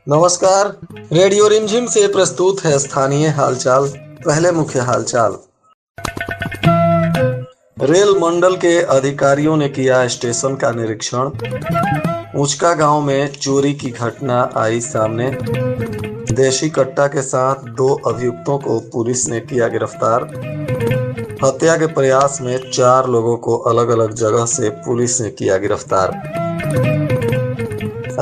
नमस्कार। रेडियो रिमझिम से प्रस्तुत है स्थानीय हालचाल। पहले मुख्य हालचाल। रेल मंडल के अधिकारियों ने किया स्टेशन का निरीक्षण। ऊंचका गांव में चोरी की घटना आई सामने। देशी कट्टा के साथ 2 अभियुक्तों को पुलिस ने किया गिरफ्तार। हत्या के प्रयास में 4 लोगों को अलग अलग जगह से पुलिस ने किया गिरफ्तार।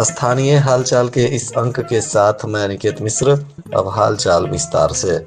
स्थानीय हालचाल के इस अंक के साथ मैं अनिकेत मिश्र। अब हालचाल विस्तार से।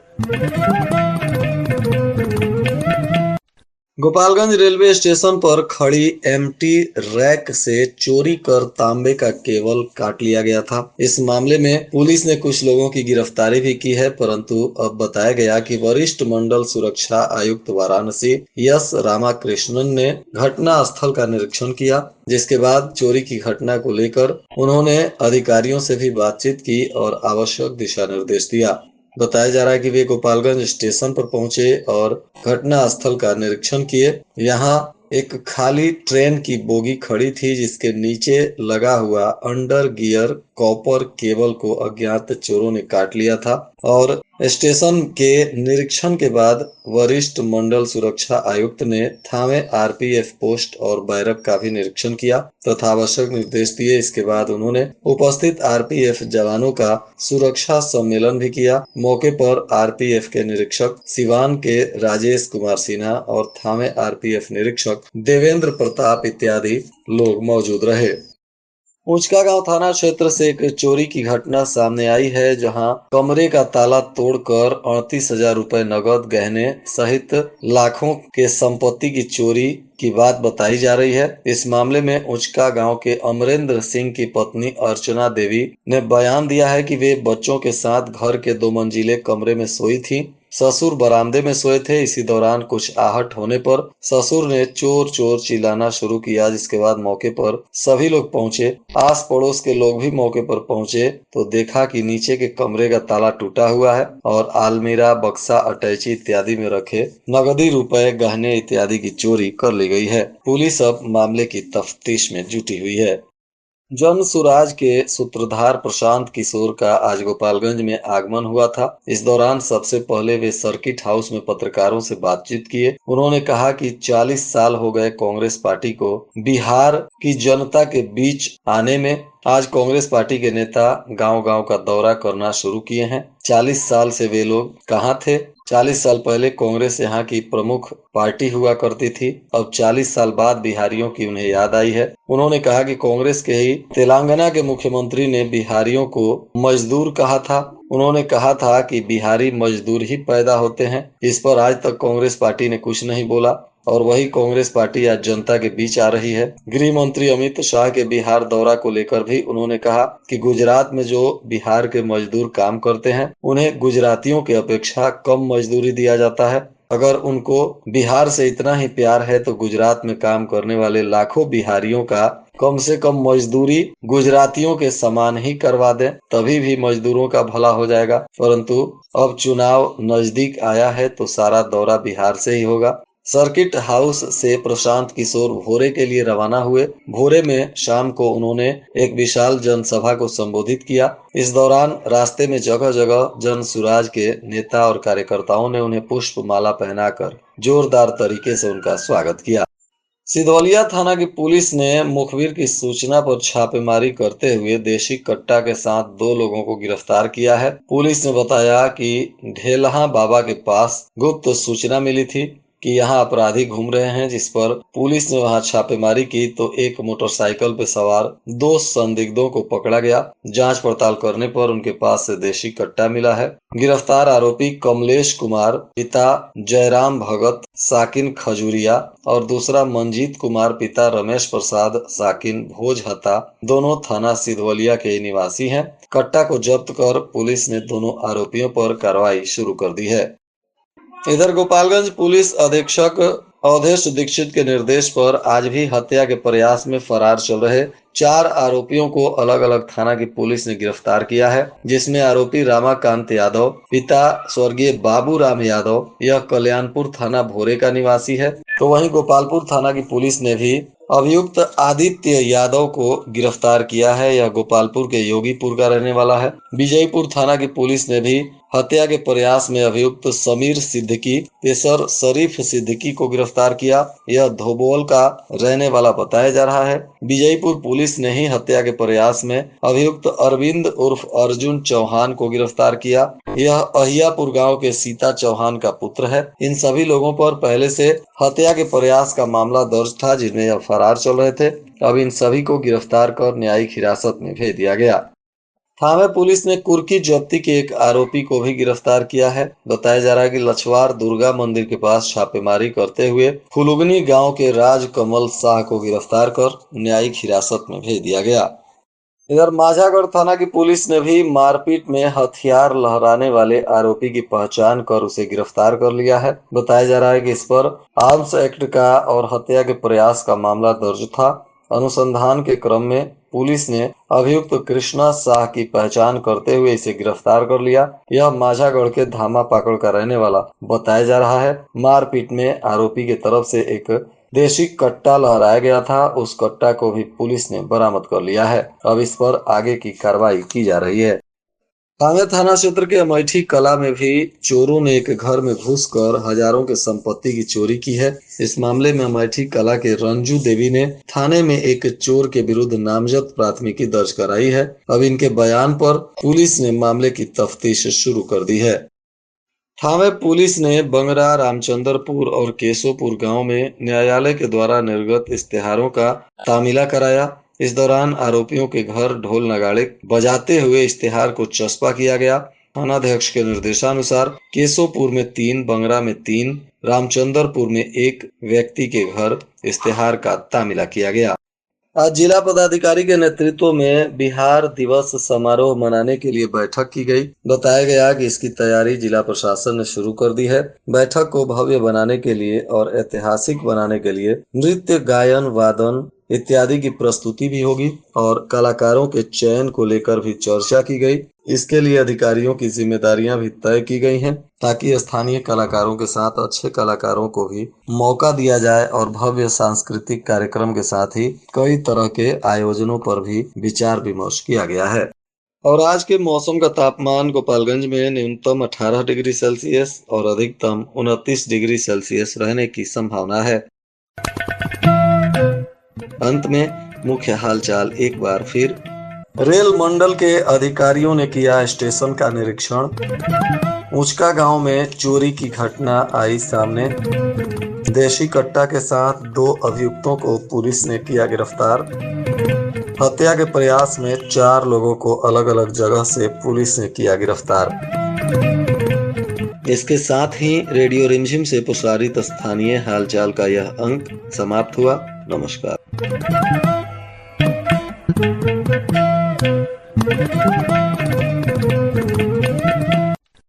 गोपालगंज रेलवे स्टेशन पर खड़ी एम्प्टी रैक से चोरी कर तांबे का केबल काट लिया गया था। इस मामले में पुलिस ने कुछ लोगों की गिरफ्तारी भी की है, परंतु अब बताया गया कि वरिष्ठ मंडल सुरक्षा आयुक्त वाराणसी यस रामाकृष्णन ने घटना स्थल का निरीक्षण किया, जिसके बाद चोरी की घटना को लेकर उन्होंने अधिकारियों से भी बातचीत की और आवश्यक दिशा निर्देश दिया। बताया जा रहा है कि वे गोपालगंज स्टेशन पर पहुंचे और घटना स्थल का निरीक्षण किए। यहाँ एक खाली ट्रेन की बोगी खड़ी थी, जिसके नीचे लगा हुआ अंडर गियर कॉपर केबल को अज्ञात चोरों ने काट लिया था और स्टेशन के निरीक्षण के बाद वरिष्ठ मंडल सुरक्षा आयुक्त ने थावे आरपीएफ पोस्ट और बैरक का भी निरीक्षण किया तथा आवश्यक निर्देश दिए। इसके बाद उन्होंने उपस्थित आरपीएफ जवानों का सुरक्षा सम्मेलन भी किया। मौके पर आरपीएफ के निरीक्षक सिवान के राजेश कुमार सिन्हा और थावे आरपीएफ निरीक्षक देवेंद्र प्रताप इत्यादि लोग मौजूद रहे। ऊंचका गांव थाना क्षेत्र से एक चोरी की घटना सामने आई है, जहां कमरे का ताला तोड़कर 38,000 रुपए नगद गहने सहित लाखों के संपत्ति की चोरी की बात बताई जा रही है। इस मामले में ऊंचका गांव के अमरेंद्र सिंह की पत्नी अर्चना देवी ने बयान दिया है कि वे बच्चों के साथ घर के 2 मंजिले कमरे में सोई थी। ससुर बरामदे में सोए थे। इसी दौरान कुछ आहट होने पर ससुर ने चोर चोर चिल्लाना शुरू किया, जिसके बाद मौके पर सभी लोग पहुंचे। आस पड़ोस के लोग भी मौके पर पहुंचे तो देखा कि नीचे के कमरे का ताला टूटा हुआ है और आलमीरा, बक्सा, अटैची इत्यादि में रखे नगदी रुपए, गहने इत्यादि की चोरी कर ली गई है। पुलिस अब मामले की तफ्तीश में जुटी हुई है। जन सुराज के सूत्रधार प्रशांत किशोर का आज गोपालगंज में आगमन हुआ था। इस दौरान सबसे पहले वे सर्किट हाउस में पत्रकारों से बातचीत किए। उन्होंने कहा कि 40 साल हो गए कांग्रेस पार्टी को बिहार की जनता के बीच आने में। आज कांग्रेस पार्टी के नेता गांव-गांव का दौरा करना शुरू किए हैं। 40 साल से वे लोग कहां थे? 40 साल पहले कांग्रेस यहाँ की प्रमुख पार्टी हुआ करती थी। अब 40 साल बाद बिहारियों की उन्हें याद आई है। उन्होंने कहा कि कांग्रेस के ही तेलंगाना के मुख्यमंत्री ने बिहारियों को मजदूर कहा था। उन्होंने कहा था कि बिहारी मजदूर ही पैदा होते हैं। इस पर आज तक कांग्रेस पार्टी ने कुछ नहीं बोला और वही कांग्रेस पार्टी आज जनता के बीच आ रही है। गृह मंत्री अमित शाह के बिहार दौरा को लेकर भी उन्होंने कहा कि गुजरात में जो बिहार के मजदूर काम करते हैं, उन्हें गुजरातियों की अपेक्षा कम मजदूरी दिया जाता है। अगर उनको बिहार से इतना ही प्यार है तो गुजरात में काम करने वाले लाखों बिहारियों का कम से कम मजदूरी गुजरातियों के समान ही करवा दें, तभी भी मजदूरों का भला हो जाएगा। परंतु अब चुनाव नजदीक आया है तो सारा दौरा बिहार से ही होगा। सर्किट हाउस से प्रशांत किशोर भोरे के लिए रवाना हुए। भोरे में शाम को उन्होंने एक विशाल जनसभा को संबोधित किया। इस दौरान रास्ते में जगह जगह जन सुराज के नेता और कार्यकर्ताओं ने उन्हें पुष्प माला पहनाकर जोरदार तरीके से उनका स्वागत किया। सिधौलिया थाना की पुलिस ने मुखबिर की सूचना पर छापेमारी करते हुए देशी कट्टा के साथ 2 लोगों को गिरफ्तार किया है। पुलिस ने बताया कि ढेलहा बाबा के पास गुप्त सूचना मिली थी कि यहाँ अपराधी घूम रहे हैं, जिस पर पुलिस ने वहां छापेमारी की तो एक मोटरसाइकिल पर सवार 2 संदिग्धों को पकड़ा गया। जांच पड़ताल करने पर उनके पास से देशी कट्टा मिला है। गिरफ्तार आरोपी कमलेश कुमार पिता जयराम भगत साकिन खजूरिया और दूसरा मंजीत कुमार पिता रमेश प्रसाद साकिन भोजहता, दोनों थाना सिधवलिया के निवासी हैं। कट्टा को जब्त कर पुलिस ने दोनों आरोपियों पर कार्रवाई शुरू कर दी है। इधर गोपालगंज पुलिस अधीक्षक अवधेश दीक्षित के निर्देश पर आज भी हत्या के प्रयास में फरार चल रहे 4 आरोपियों को अलग अलग थाना की पुलिस ने गिरफ्तार किया है, जिसमें आरोपी रामाकांत यादव पिता स्वर्गीय बाबू राम यादव यह कल्याणपुर थाना भोरे का निवासी है। तो वहीं गोपालपुर थाना की पुलिस ने भी अभियुक्त आदित्य यादव को गिरफ्तार किया है। यह गोपालपुर के योगीपुर का रहने वाला है। विजयपुर थाना की पुलिस ने भी हत्या के प्रयास में अभियुक्त समीर सिद्दीकी पेशर शरीफ सिद्दीकी को गिरफ्तार किया। यह धोबोल का रहने वाला बताया जा रहा है। विजयपुर पुलिस ने ही हत्या के प्रयास में अभियुक्त अरविंद उर्फ अर्जुन चौहान को गिरफ्तार किया। यह अहियापुर गांव के सीता चौहान का पुत्र है। इन सभी लोगों पर पहले से हत्या के प्रयास का मामला दर्ज था, जिनमें यह फरार चल रहे थे। अब इन सभी को गिरफ्तार कर न्यायिक हिरासत में भेज दिया गया। थावे पुलिस ने कुर्की जब्ती के एक आरोपी को भी गिरफ्तार किया है। बताया जा रहा है कि लछवार दुर्गा मंदिर के पास छापेमारी करते हुए फुलुगनी गांव के राज कमल शाह को गिरफ्तार कर न्यायिक हिरासत में भेज दिया गया। इधर माझागढ़ थाना की पुलिस ने भी मारपीट में हथियार लहराने वाले आरोपी की पहचान कर उसे गिरफ्तार कर लिया है। बताया जा रहा है कि इस पर आर्म्स एक्ट का और हत्या के प्रयास का मामला दर्ज था। अनुसंधान के क्रम में पुलिस ने अभियुक्त कृष्णा शाह की पहचान करते हुए इसे गिरफ्तार कर लिया। यह माझागढ़ के धामा पाकड़ का रहने वाला बताया जा रहा है। मारपीट में आरोपी की तरफ से एक देशी कट्टा लहराया गया था। उस कट्टा को भी पुलिस ने बरामद कर लिया है। अब इस पर आगे की कार्रवाई की जा रही है। थावे थाना क्षेत्र के अमेठी कला में भी चोरों ने एक घर में घुसकर हजारों के संपत्ति की चोरी की है। इस मामले में अमेठी कला के रंजू देवी ने थाने में एक चोर के विरुद्ध नामजद प्राथमिकी दर्ज कराई है। अब इनके बयान पर पुलिस ने मामले की तफ्तीश शुरू कर दी है। थावे पुलिस ने बंगरा, रामचंद्रपुर और केशोपुर गांव में न्यायालय के द्वारा निर्गत इश्तेहारों का तामीला कराया। इस दौरान आरोपियों के घर ढोल नगाड़े बजाते हुए इश्तेहार को चस्पा किया गया। थानाध्यक्ष के निर्देशानुसार केशोपुर में 3, बंगरा में 3, रामचंद्रपुर में 1 व्यक्ति के घर इश्तेहार का तामीला किया गया। आज जिला पदाधिकारी के नेतृत्व में बिहार दिवस समारोह मनाने के लिए बैठक की गई। बताया गया कि इसकी तैयारी जिला प्रशासन ने शुरू कर दी है। बैठक को भव्य बनाने के लिए और ऐतिहासिक बनाने के लिए नृत्य, गायन, वादन इत्यादि की प्रस्तुति भी होगी और कलाकारों के चयन को लेकर भी चर्चा की गई। इसके लिए अधिकारियों की जिम्मेदारियां भी तय की गई हैं, ताकि स्थानीय कलाकारों के साथ अच्छे कलाकारों को भी मौका दिया जाए और भव्य सांस्कृतिक कार्यक्रम के साथ ही कई तरह के आयोजनों पर भी विचार विमर्श किया गया है। और आज के मौसम का तापमान गोपालगंज में न्यूनतम 18 डिग्री सेल्सियस और अधिकतम 29 डिग्री सेल्सियस रहने की संभावना है। अंत में मुख्य हालचाल एक बार फिर। रेल मंडल के अधिकारियों ने किया स्टेशन का निरीक्षण। ऊंचका गांव में चोरी की घटना आई सामने। देशी कट्टा के साथ 2 अभियुक्तों को पुलिस ने किया गिरफ्तार। हत्या के प्रयास में 4 लोगों को अलग अलग जगह से पुलिस ने किया गिरफ्तार। इसके साथ ही रेडियो रिमझिम से प्रसारित स्थानीय हालचाल का यह अंक समाप्त हुआ। नमस्कार।